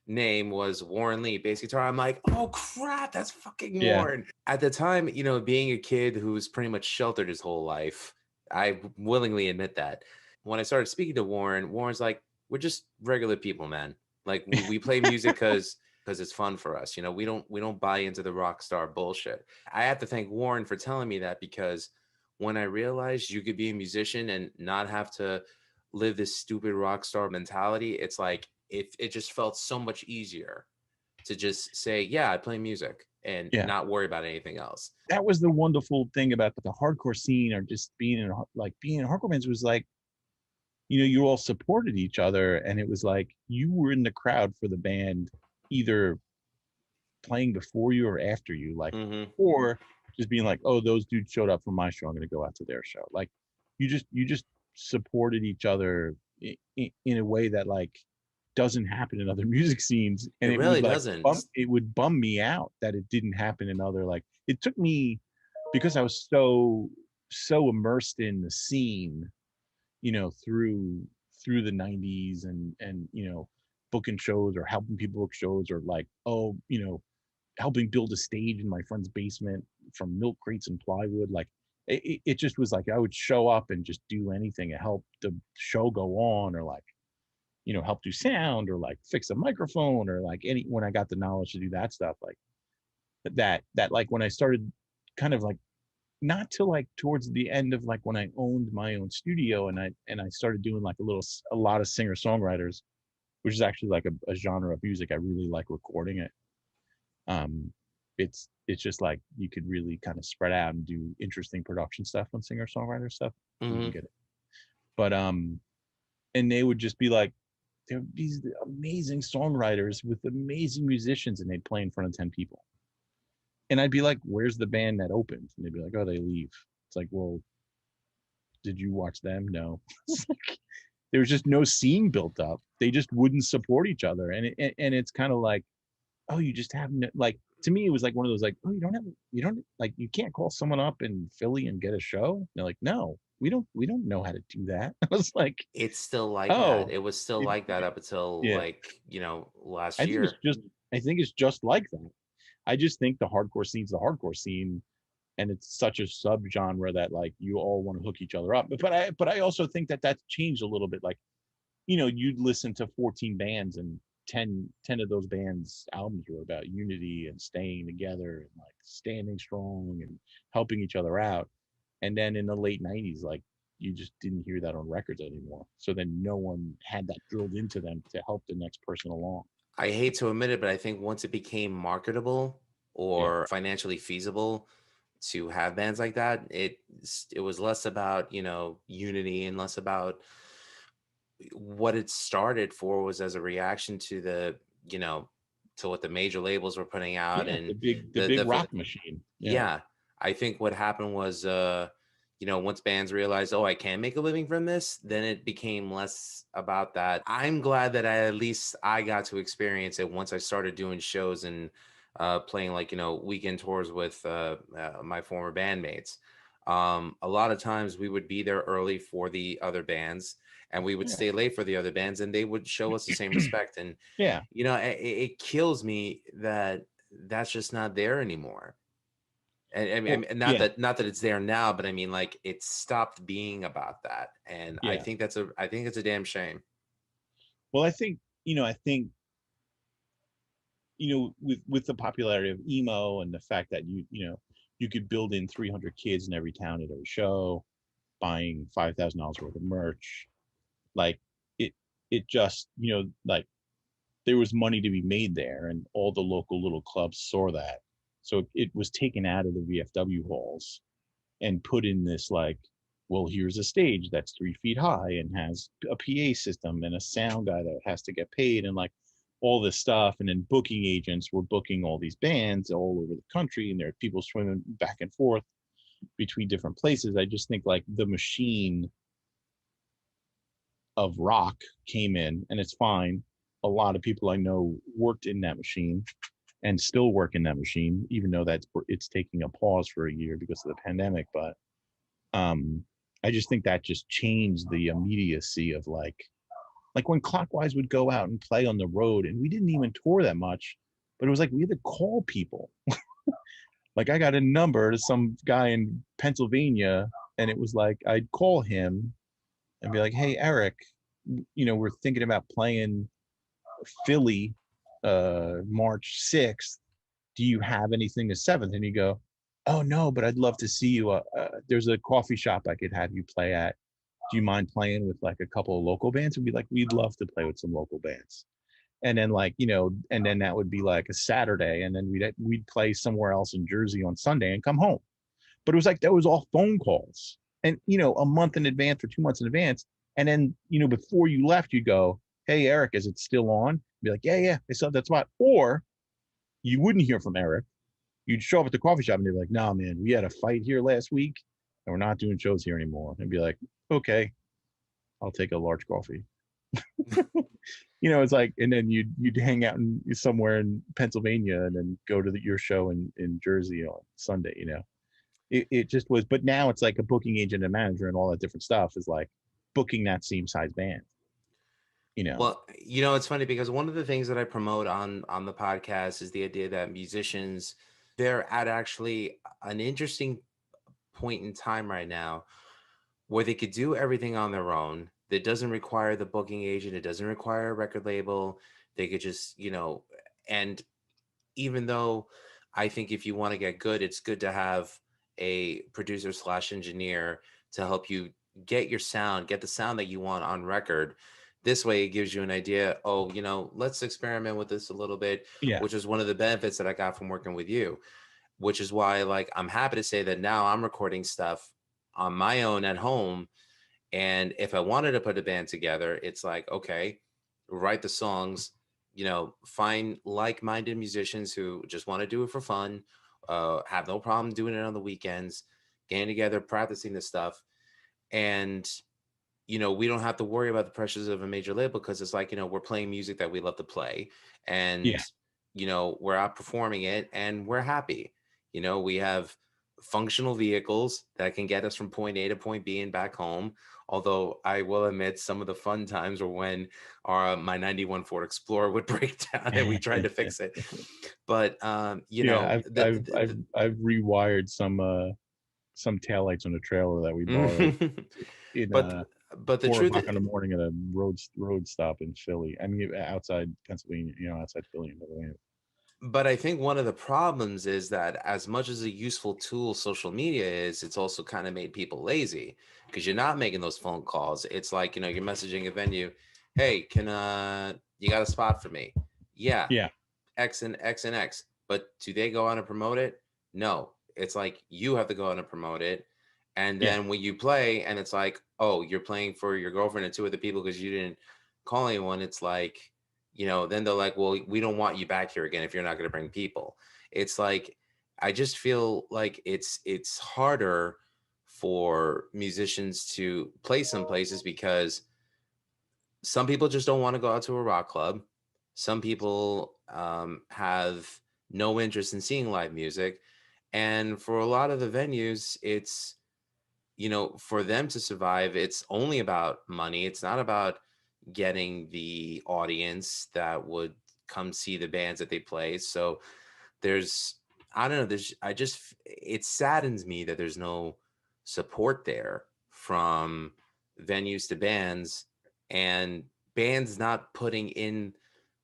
name was Warren Lee, bass guitar. I'm like, oh crap, that's fucking Yeah. Warren. At the time, being a kid who was pretty much sheltered his whole life, I willingly admit that. When I started speaking to Warren, Warren's like, we're just regular people, man. Like we play music because it's fun for us. We don't buy into the rock star bullshit. I have to thank Warren for telling me that, because when I realized you could be a musician and not have to live this stupid rock star mentality. It's like it just felt so much easier to just say, yeah, I play music and Yeah. not worry about anything else. That was the wonderful thing about the hardcore scene, or just being in hardcore bands, was like, you all supported each other, and it was like you were in the crowd for the band, either playing before you or after you, like, or just being like, oh, those dudes showed up for my show, I'm going to go out to their show. Like, you just supported each other in a way that like doesn't happen in other music scenes, and It it really would like doesn't. it would bum me out that it didn't happen in other, like, it took me, because I was so immersed in the scene, through the 90s, and booking shows or helping people book shows, or like, oh, helping build a stage in my friend's basement from milk crates and plywood. Like, it just was like I would show up and just do anything to help the show go on, or like, help do sound, or like fix a microphone, or like when I got the knowledge to do that stuff, like that like when I started kind of like, not till like towards the end of like when I owned my own studio, and I started doing like a lot of singer songwriters, which is actually like a genre of music I really like recording it. It's just like you could really kind of spread out and do interesting production stuff on singer songwriter stuff. You can get it. But and they would just be like, they're these amazing songwriters with amazing musicians, and they'd play in front of 10 people. And I'd be like, where's the band that opened? And they'd be like, oh, they leave. It's like, well, did you watch them? No. There was just no scene built up. They just wouldn't support each other. And it's kind of like, oh, you just haven't, like, to me, it was like one of those, like, oh, you don't, like, you can't call someone up in Philly and get a show. And they're like, no, we don't know how to do that. I was like, It's still like that. oh, It was still like that up until yeah. like, last I think year. it's just like that. I just think the hardcore scene's the hardcore scene, and it's such a subgenre that like you all want to hook each other up. But I also think that that's changed a little bit. Like, you'd listen to 14 bands, and 10 of those bands' albums were about unity and staying together and like standing strong and helping each other out. And then in the late 90s, like, you just didn't hear that on records anymore. So then no one had that drilled into them to help the next person along. I hate to admit it, but I think once it became marketable Yeah. or financially feasible to have bands like that, it was less about, unity and less about what it started for was as a reaction to to what the major labels were putting out, Yeah, and the big rock machine. yeah. I think what happened was once bands realized, oh, I can make a living from this, then it became less about that. I'm glad that at least I got to experience it once I started doing shows and playing like, weekend tours with my former bandmates. A lot of times we would be there early for the other bands, and we would Yeah. stay late for the other bands, and they would show us the same respect. And, Yeah. it kills me that that's just not there anymore. And Yeah. not that it's there now, but I mean, like, it stopped being about that, and I Yeah. think it's a damn shame. Well, I think, with the popularity of emo, and the fact that you could build in 300 kids in every town at every show, buying $5,000 worth of merch, like, it just, like, there was money to be made there, and all the local little clubs saw that. So it was taken out of the VFW halls and put in this, like, well, here's a stage that's 3 feet high and has a PA system and a sound guy that has to get paid, and like all this stuff. And then booking agents were booking all these bands all over the country, and there are people swimming back and forth between different places. I just think like the machine of rock came in, and it's fine. A lot of people I know worked in that machine and still work in that machine, even though it's taking a pause for a year because of the pandemic. But I just think that just changed the immediacy of like when Clockwise would go out and play on the road, and we didn't even tour that much, but it was like we had to call people. Like, I got a number to some guy in Pennsylvania, and it was like I'd call him and be like, hey, Eric, we're thinking about playing Philly March 6th. Do you have anything the 7th? And you go, oh no, but I'd love to see you. There's a coffee shop I could have you play at do you mind playing with like a couple of local bands? And we'd be like, we'd love to play with some local bands. And then like, and then that would be like a Saturday, and then we'd play somewhere else in Jersey on Sunday and come home. But it was like that was all phone calls, and a month in advance or 2 months in advance. And then before you left, you go, "Hey Eric, is it still on?" Be like, "Yeah, I still have that spot." Or you wouldn't hear from Eric. You'd show up at the coffee shop and they're like, "Nah, man, we had a fight here last week, and we're not doing shows here anymore." And be like, "Okay, I'll take a large coffee." It's like, and then you'd hang out somewhere in Pennsylvania and then go to your show in Jersey on Sunday. It just was. But now it's like a booking agent and manager and all that different stuff is like booking that same size band. Well, it's funny because one of the things that I promote on the podcast is the idea that musicians, they're at actually an interesting point in time right now where they could do everything on their own. That doesn't require the booking agent. It doesn't require a record label. They could just, and even though I think if you want to get good, it's good to have a producer / engineer to help you get the sound that you want on record. This way it gives you an idea. Oh, let's experiment with this a little bit, Yeah. which is one of the benefits that I got from working with you, which is why, like, I'm happy to say that now I'm recording stuff on my own at home. And if I wanted to put a band together, it's like, okay, write the songs, find like-minded musicians who just want to do it for fun, have no problem doing it on the weekends, getting together, practicing the stuff. And, we don't have to worry about the pressures of a major label because it's like, we're playing music that we love to play. And, Yeah. we're out performing it and we're happy. We have functional vehicles that can get us from point A to point B and back home. Although I will admit some of the fun times were when my 91 Ford Explorer would break down and we tried to fix it. But, I've rewired some taillights on a trailer that we borrowed in but the 4 truth o'clock in the morning at a road stop in Philly. I mean, outside Pennsylvania, outside Philly in Pennsylvania. But I think one of the problems is that as much as a useful tool social media is, it's also kind of made people lazy because you're not making those phone calls. It's like, you're messaging a venue, "Hey, you got a spot for me?" Yeah. Yeah. X and X and X. But do they go on and promote it? No. It's like you have to go on and promote it. And then when you play and it's like, oh, you're playing for your girlfriend and 2 other people because you didn't call anyone, it's like, then they're like, well, we don't want you back here again if you're not going to bring people. It's like, I just feel like it's harder for musicians to play some places because some people just don't want to go out to a rock club. Some people have no interest in seeing live music. And for a lot of the venues, it's, for them to survive, it's only about money. It's not about getting the audience that would come see the bands that they play. So I don't know, it saddens me that there's no support there from venues to bands, and bands not putting in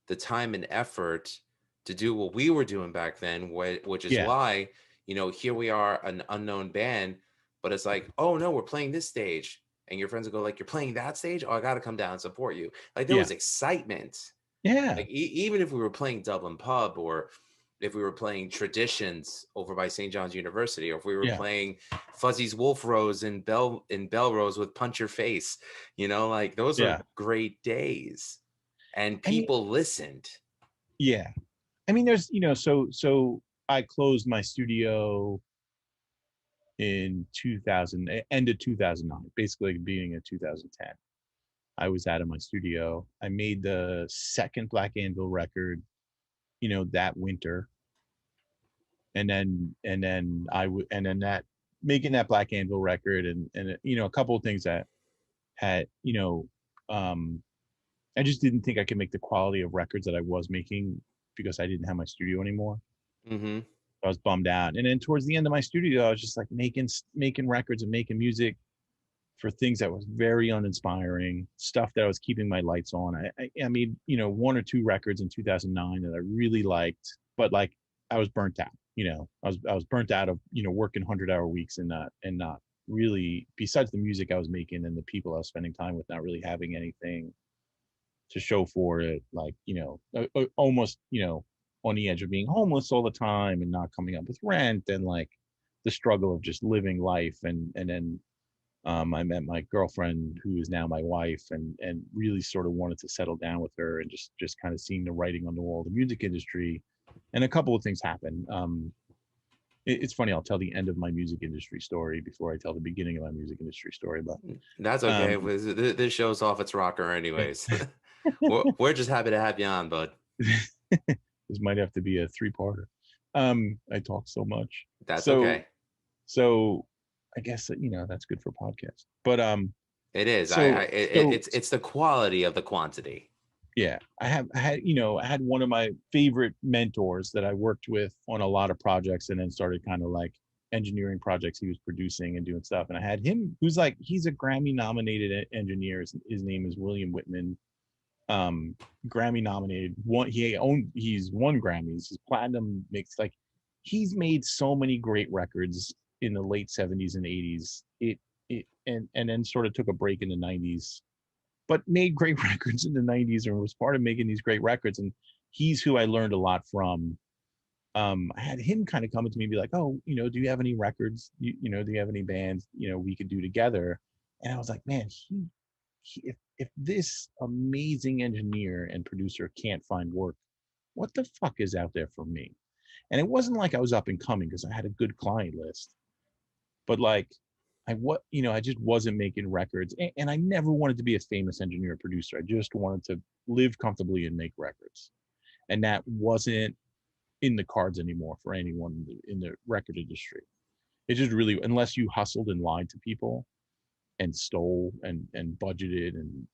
the time and effort to do what we were doing back then, which is why, here we are, an unknown band, but it's like, oh no, we're playing this stage. And your friends will go like, "You're playing that stage? Oh, I got to come down and support you." Like there was excitement. Yeah. Like even if we were playing Dublin Pub, or if we were playing Traditions over by St. John's University, or if we were playing Fuzzy's Wolf Rose in Belrose with Punch Your Face, like those are great days, and people listened. Yeah. I mean, there's, so I closed my studio in end of 2009, basically beginning of 2010. I was out of my studio. I made the second Black Anvil record, that winter. And then that making that Black Anvil record and a couple of things that had, I just didn't think I could make the quality of records that I was making because I didn't have my studio anymore. Mm-hmm. I was bummed out. And then towards the end of my studio, I was just like making records and making music for things that was very uninspiring, stuff that I was keeping my lights on. I made, 1 or 2 records in 2009 that I really liked, but like I was burnt out, I was burnt out of, working 100-hour weeks and not really, besides the music I was making and the people I was spending time with, not really having anything to show for it, like, almost, on the edge of being homeless all the time and not coming up with rent, and like the struggle of just living life. And then I met my girlfriend, who is now my wife, and really sort of wanted to settle down with her, and just kind of seeing the writing on the wall of the music industry. And a couple of things happened. It's funny, I'll tell the end of my music industry story before I tell the beginning of my music industry story. But That's okay. This show's off its rocker anyways. We're just happy to have you on, bud. this might have to be a three-parter. I talk so much. That's So okay. so I guess that's good for podcasts. But It is. so It's the quality of the quantity. yeah, I had one of my favorite mentors that I worked with on a lot of projects, and then started kind of like engineering projects he was producing and doing stuff. And I had him, who's like, he's a Grammy nominated engineer. His name is William Whitman. Grammy nominated. He's won Grammys. He's platinum mixed. Like, he's made so many great records in the late 70s and 80s. And then sort of took a break in the 90s, but made great records in the 90s, and was part of making these great records. And he's who I learned a lot from. I had him kind of come to me and be like, oh, do you have any records? Do you have any bands, we could do together? And I was like, man, if this amazing engineer and producer can't find work, what the fuck is out there for me? And it wasn't like I was up and coming, because I had a good client list, but like, I just wasn't making records, and I never wanted to be a famous engineer or producer. I just wanted to live comfortably and make records, and that wasn't in the cards anymore for anyone in the record industry. It just really, unless you hustled and lied to people and stole and budgeted, and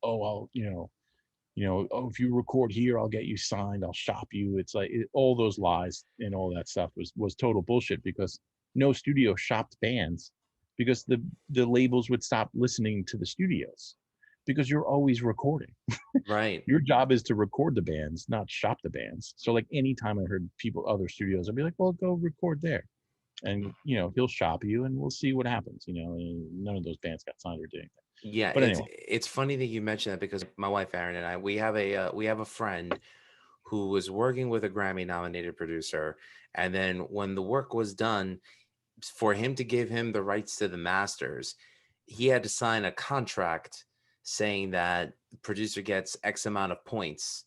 oh, oh, if you record here, I'll get you signed, I'll shop you. It's like all those lies and all that stuff was total bullshit, because no studio shopped bands, because the labels would stop listening to the studios, because you're always recording. Right. Your job is to record the bands, not shop the bands. So like, anytime I heard other studios, I'd be like, well, go record there, and he'll shop you, and we'll see what happens. And none of those bands got signed or did anything. Yeah, But anyway, it's funny that you mentioned that, because my wife Erin and I, we have a friend who was working with a Grammy nominated producer, and then when the work was done, for him to give him the rights to the masters, he had to sign a contract saying that the producer gets X amount of points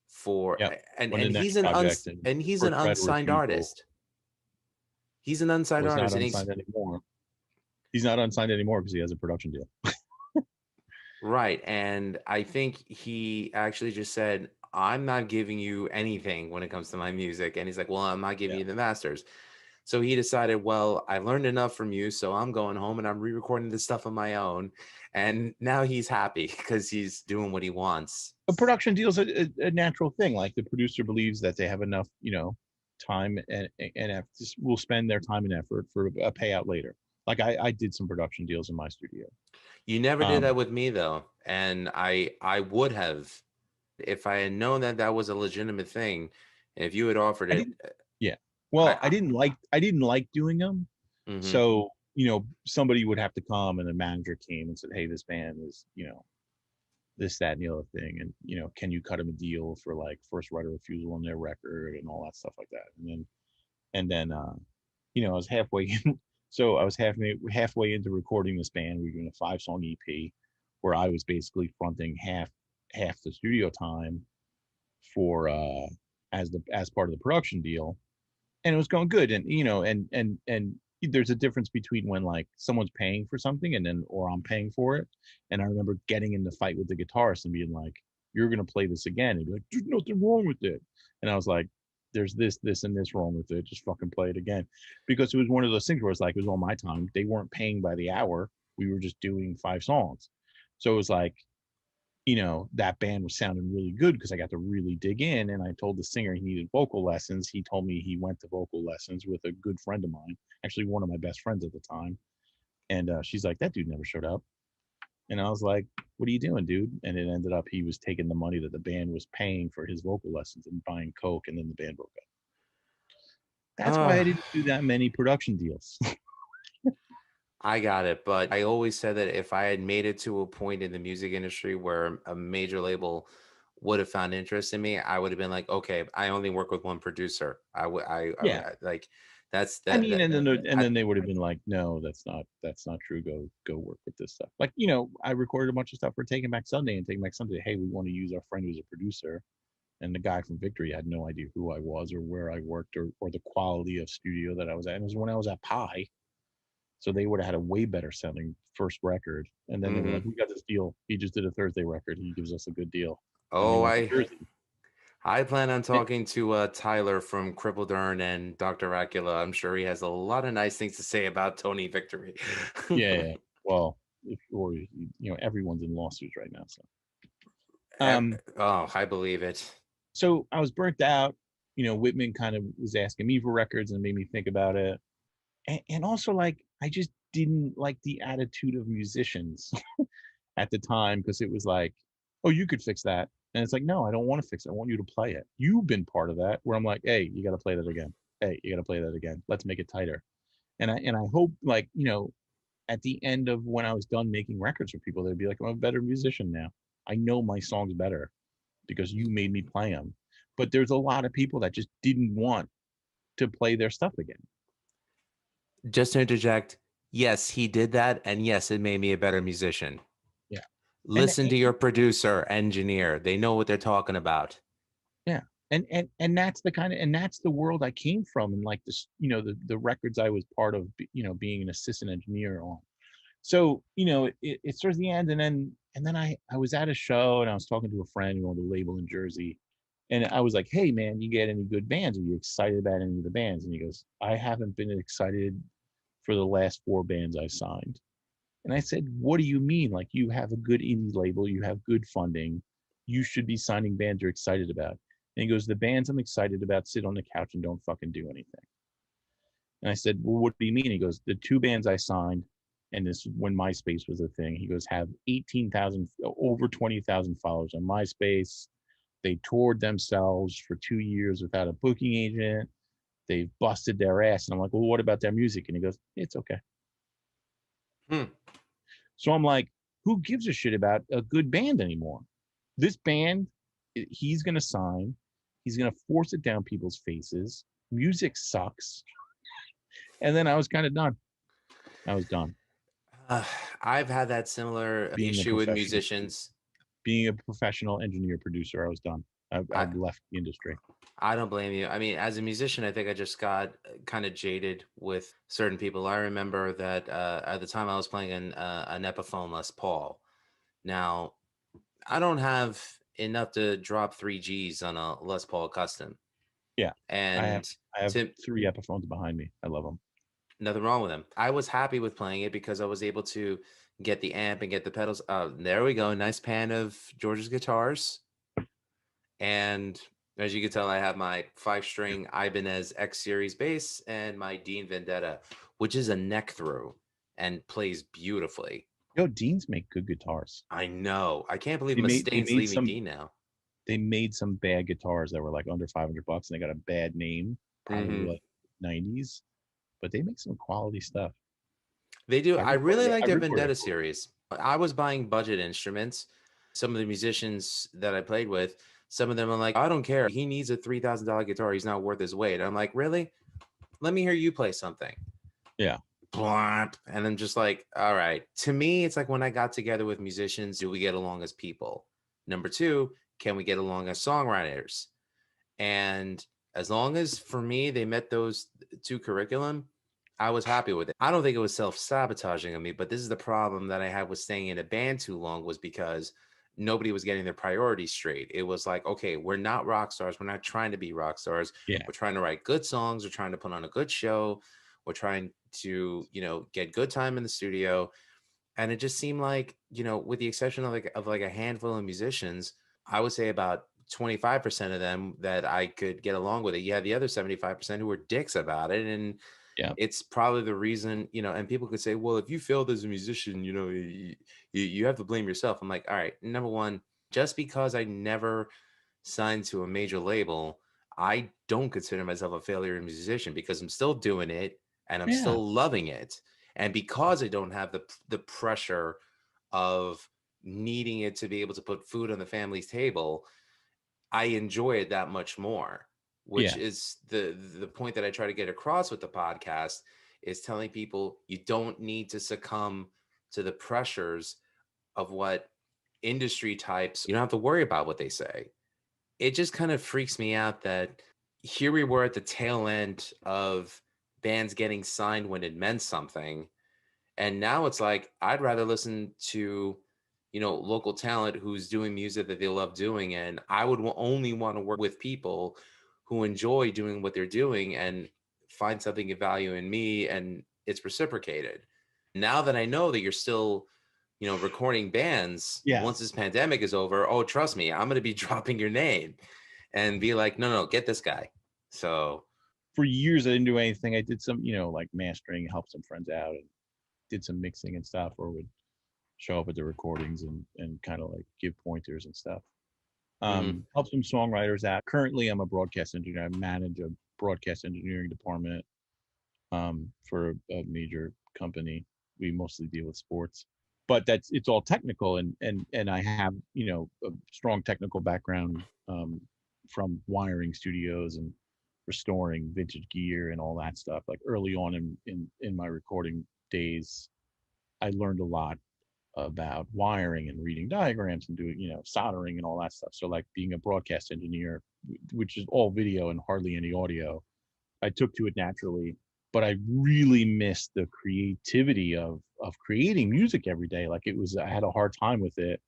for, yeah, and on the next he's an project, he's first an right of unsigned refusal. artist. He's an unsigned Well, he's artist, not and unsigned anymore. He's not unsigned anymore because he has a production deal. right. And I think he actually just said, I'm not giving you anything when it comes to my music. And he's like, well, I'm not giving Yeah. you the masters. So he decided, well, I learned enough from you, so I'm going home and I'm re-recording this stuff on my own. And now he's happy because he's doing what he wants. A production deal is a natural thing. Like, the producer believes that they have enough, time and will spend their time and effort for a payout later. Like, I did some production deals in my studio. You never did that with me, though. And I would have, if I had known that that was a legitimate thing, and if you had offered it. Yeah. Well, I didn't like doing them. Mhm. So, somebody would have to come, and a manager came and said, hey, this band is, this, that, and the other thing. And, can you cut them a deal for like first right of refusal on their record and all that stuff like that. And then, I was halfway in. So I was halfway into recording this band. We were doing a 5-song EP where I was basically fronting half the studio time for, as part of the production deal. And it was going good. And, and there's a difference between when like someone's paying for something or I'm paying for it. And I remember getting in the fight with the guitarist and being like, you're going to play this again. And he'd be like, there's nothing wrong with it. And I was like, there's this, and this wrong with it. Just fucking play it again. Because it was one of those things where it's like, it was all my time. They weren't paying by the hour. We were just doing 5 songs. So it was like, that band was sounding really good because I got to really dig in. And I told the singer he needed vocal lessons. He told me he went to vocal lessons with a good friend of mine, actually one of my best friends at the time. And she's like, that dude never showed up. And I was like, what are you doing, dude? And it ended up he was taking the money that the band was paying for his vocal lessons and buying coke, and then the band broke up. That's why I didn't do that many production deals. I got it, but I always said that if I had made it to a point in the music industry where a major label would have found interest in me, I would have been like, okay, I only work with one producer. Yeah. Like that's I that, mean, that and I, then they would have been like, no, that's not true. Go work with this stuff. Like, I recorded a bunch of stuff for Taking Back Sunday, and Taking Back Sunday, hey, we want to use our friend who's a producer. And the guy from Victory had no idea who I was or where I worked or the quality of studio that I was at. And it was when I was at Pi. So they would have had a way better sounding first record. And then they were hmm like, we got this deal. He just did a Thursday record. He gives us a good deal. And they oh, went to Jersey. I plan on Eh, talking to Tyler from Crippled Urn and Dr. Acula. I'm sure he has a lot of nice things to say about Tony Victory. yeah. Well, everyone's in lawsuits right now. So, Ev- um, oh, I believe it. so I was burnt out. Whitman kind of was asking me for records and made me think about it. And also, like, I just didn't like the attitude of musicians at the time because it was like, oh, you could fix that. And it's like, no, I don't want to fix it. I want you to play it. You've been part of that where I'm like, hey, you got to play that again. Hey, you got to play that again. Let's make it tighter. And I hope, like, at the end of when I was done making records for people, they'd be like, I'm a better musician now. I know my songs better because you made me play them. But there's a lot of people that just didn't want to play their stuff again. Just to interject, yes, he did that, and yes, it made me a better musician. Yeah. And, Listen to your producer, engineer. They know what they're talking about. yeah. And that's that's the world I came from, and like this, the records I was part of, being an assistant engineer on. So, it's towards the end, and then I was at a show and I was talking to a friend who owned a label in Jersey, and I was like, hey man, you get any good bands? Are you excited about any of the bands? And he goes, I haven't been excited for the last 4 bands I signed. And I said, what do you mean? Like, you have a good indie label, you have good funding, you should be signing bands you're excited about. And he goes, the bands I'm excited about sit on the couch and don't fucking do anything. And I said, well, what do you mean? He goes, the 2 bands I signed, and this when MySpace was a thing, he goes, have 18,000, over 20,000 followers on MySpace. They toured themselves for 2 years without a booking agent. They've busted their ass. And I'm like, well, what about their music? And he goes, it's okay. Hmm. So I'm like, who gives a shit about a good band anymore? This band, he's going to sign. He's going to force it down people's faces. Music sucks. And then I was kind of done. I was done. Uh, I've had that similar Being a issue with professional, musicians. being a professional engineer producer, I was done. I, I've left the industry. I don't blame you. I mean, as a musician, I think I just got kind of jaded with certain people. I remember that at the time I was playing an Epiphone Les Paul. Now, I don't have enough to drop 3 Gs on a Les Paul custom. Yeah, I have And I have to 3 Epiphones behind me. I love them. nothing wrong with them. I was happy with playing it because I was able to get the amp and get the pedals. There we go. Nice pan of George's guitars. And as you can tell, I have my 5-string Ibanez X Series bass and my Dean Vendetta, which is a neck through and plays beautifully. Deans make good guitars. I know. I can't believe They Mustaine's made leaving some Dean now. they made some bad guitars that were like under $500 and they got a bad name, probably hmm like 90s, but they make some quality stuff. They do. I really like I their recorded Vendetta for 'em. series. I was buying budget instruments. Some of the musicians that I played with, some of them are like, I don't care. He needs a $3,000 guitar. He's not worth his weight. I'm like, really? Let me hear you play something. Yeah. Blah. And I'm just like, all right. To me, it's like when I got together with musicians, do we get along as people? Number 2, can we get along as songwriters? And as long as for me they met those 2 curriculum, I was happy with it. I don't think it was self-sabotaging of me, but this is the problem that I had with staying in a band too long was because nobody was getting their priorities straight. It was like, okay, we're not rock stars. We're not trying to be rock stars. Yeah. We're trying to write good songs. We're trying to put on a good show. We're trying to, get good time in the studio. And it just seemed like, with the exception of like a handful of musicians, I would say about 25% of them that I could get along with it. You had the other 75% who were dicks about it. And Yeah. it's probably the reason, and people could say, well, if you failed as a musician, you have to blame yourself. I'm like, all right, number one, just because I never signed to a major label, I don't consider myself a failure as a musician because I'm still doing it and I'm Yeah. still loving it. And because I don't have the pressure of needing it to be able to put food on the family's table, I enjoy it that much more, which Yeah. is the point that I try to get across with the podcast, is telling people you don't need to succumb to the pressures of what industry types, you don't have to worry about what they say. It just kind of freaks me out that here we were at the tail end of bands getting signed when it meant something. And now it's like, I'd rather listen to, local talent who's doing music that they love doing. And I would only want to work with people who enjoy doing what they're doing and find something of value in me, and it's reciprocated. Now that I know that you're still, recording bands once Yes. this pandemic is over, oh, trust me, I'm going to be dropping your name and be like, no, no, get this guy. So For years, I didn't do anything. I did some, like mastering, helped some friends out, and did some mixing and stuff, or would show up at the recordings and kind of like give pointers and stuff. mhm. Help some songwriters out. Currently, I'm a broadcast engineer. I manage a broadcast engineering department for a major company. We mostly deal with sports, but it's all technical, and I have a strong technical background from wiring studios and restoring vintage gear and all that stuff. Like early on in my recording days, I learned a lot about wiring and reading diagrams and doing soldering and all that stuff. So like being a broadcast engineer, which is all video and hardly any audio, I took to it naturally. But I really missed the creativity of creating music every day. Like I had a hard time with it,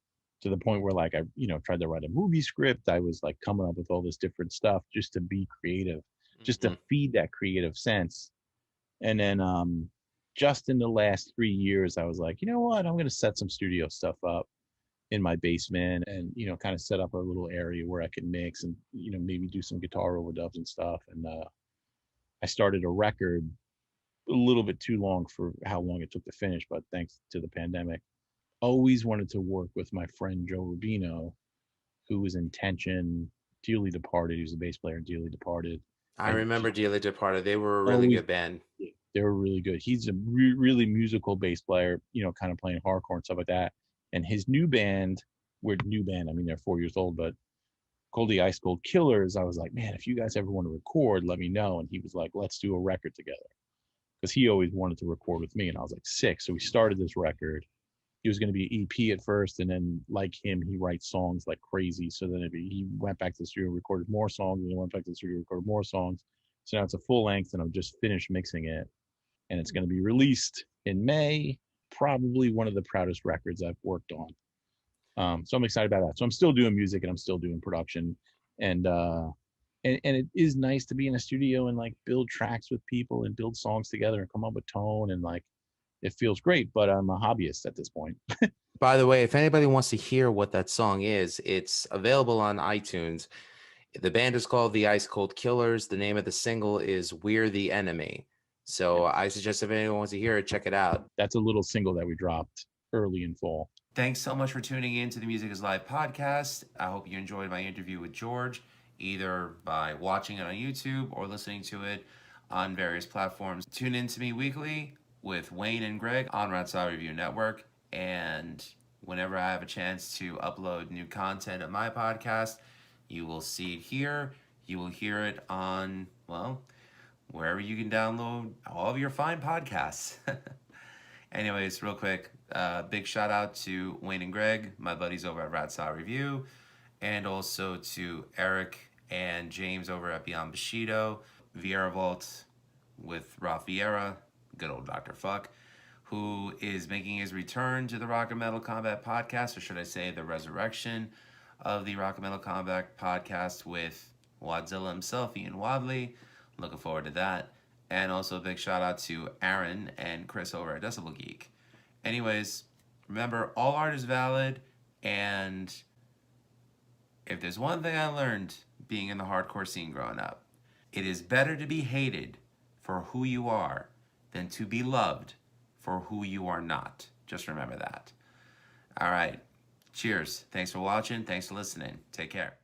to the point where like I tried to write a movie script. I was like coming up with all this different stuff just to be creative, just to Mhm. feed that creative sense. And then just in the last 3 years, I was like, you know what, I'm going to set some studio stuff up in my basement, and kind of set up a little area where I could mix and maybe do some guitar overdubs and stuff. And I started a record a little bit too long for how long it took to finish, but thanks to the pandemic, always wanted to work with my friend Joe Rubino, who was in Tension, dearly departed. He was a bass player in Dearly Departed. I I remember just Dearly Departed. They were a really always good band. They were really good. He's a really musical bass player, kind of playing hardcore and stuff like that. And his new band, new band, I mean, they're 4 years old, but called the Ice Cold Killers. I was like, man, if you guys ever want to record, let me know. And he was like, let's do a record together, because he always wanted to record with me. And I was like, sick. So we started this record. He was going to be EP at first, and then like him, he writes songs like crazy. So then he went back to the studio, recorded more songs, and he went back to the studio, recorded more songs. So now it's a full length, and I've just finished mixing it, and it's going to be released in May. Probably one of the proudest records I've worked on. So I'm excited about that. So I'm still doing music and I'm still doing production, and and it is nice to be in a studio and like build tracks with people and build songs together and come up with tone, and like it feels great. But I'm a hobbyist at this point. By the way, if anybody wants to hear what that song is, it's available on iTunes. The band is called the Ice Cold Killers. The name of the single is We're the Enemy. So I suggest if anyone wants to hear it, check it out. That's a little single that we dropped early in fall. Thanks so much for tuning in to the Music is Live podcast. I hope you enjoyed my interview with George, either by watching it on YouTube or listening to it on various platforms. Tune in to me weekly with Wayne and Greg on Rat Saw Review Network. And whenever I have a chance to upload new content of my podcast, you will see it here. You will hear it on, well, wherever you can download all of your fine podcasts. Anyways, real quick, big shout out to Wayne and Greg, my buddies over at Rat Saw Review, and also to Eric and James over at Beyond Bushido, Vieira Vault with Ralph Vieira, good old Dr. Fuck, who is making his return to the Rock and Metal Combat podcast, or should I say the resurrection of the Rock and Metal Combat podcast with Wadzilla himself, Ian Wadley. Looking forward to that. And also a big shout out to Aaron and Chris over at Decibel Geek. Anyways, remember, all art is valid, and if there's one thing I learned being in the hardcore scene growing up, it is better to be hated for who you are than to be loved for who you are not. Just remember that. All right. Cheers. Thanks for watching. Thanks for listening. Take care.